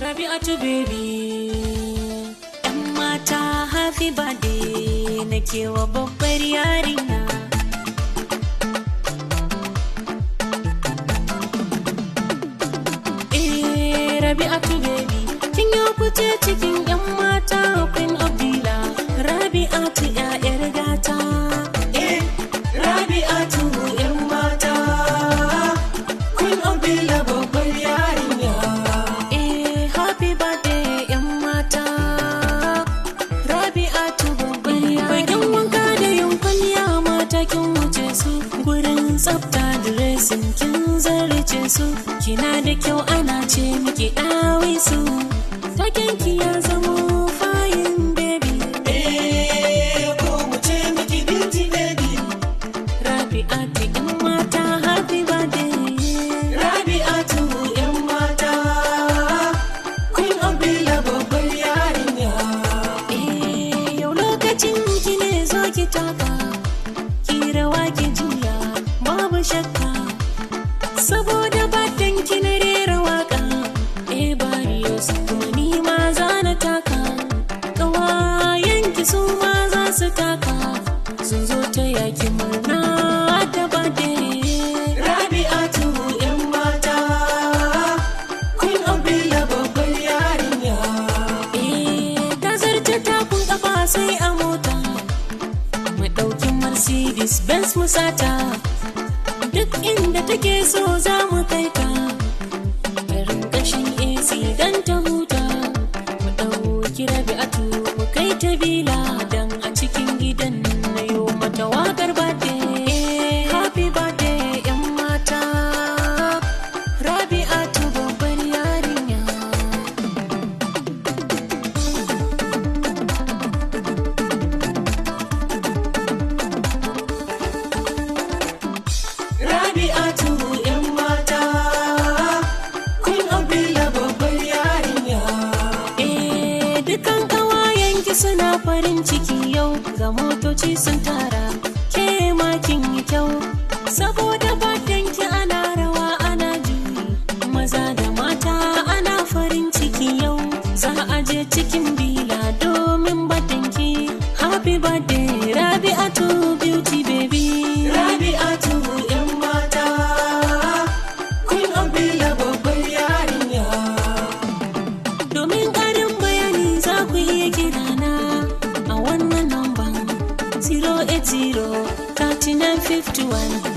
Rabi'atu baby, ‘yan mata happy birthday nake wa babbar yarinya. Rabi'atu baby, kin yi fice cikin ‘yan mata Queen of Dila. Rabi'atu ‘ya'yar gata. Rabi'atu ‘yan mata Queen of Dila babbar yarinya. Happy birthday ‘yan mata Rabi'atu babbar yarinya. Bakin wanka da yin kwalliya mata kin wuce su, gurin tsafta dressing kin zarce su. Kina da kyau ana ce miki ɗawi su, takenki ya zamo fayin baby. Ko mu ce miki beauty baby. Rabi'atu ‘yan mata happy birthday. Rabi'atu ‘yan mata Queen of Dila babbar yarinya. Yau lokacin ki ne zo ki taka, ki rawa ki juya babu shakka. Saboda batan ki na rera waka, barrios kuma ni ma za na taka. Ƙawayen ki su ma za su taka, sun zo ta yaki murna da birthday. Rabi'atu ‘yan mata Queen of Dila babbar yarinya. Ta zarce takun ƙafa sai a mota, mu ɗauki Mercedes Benz mu sata. Duk inda take so za mu kai ta, garin ƙashin AC dan ta huta. Mu ɗauki Rabi'atu mu kai ta Bila, dan a cikin gidan na yo mata waƙar birthday. Happy birthday ‘yan mata Rabi'atu babbar yarinya. Rabi'atu ‘yan mata Queen of Dila babbar yarinya. Dukan ƙawayenki suna farin ciki yau, ga motoci sun tara, ke makin yi kyau. Saboda batanki ana rawa ana juyi, maza da mata ana farin ciki yau. Za a je cikin Bila domin batanki. Happy birthday Rabi'atu beauty baby. Rabi'atu ‘yan mata Queen of Dila babbar yarinya. Domin ƙarin bayani za ku iya kirana a wannan number 080 3951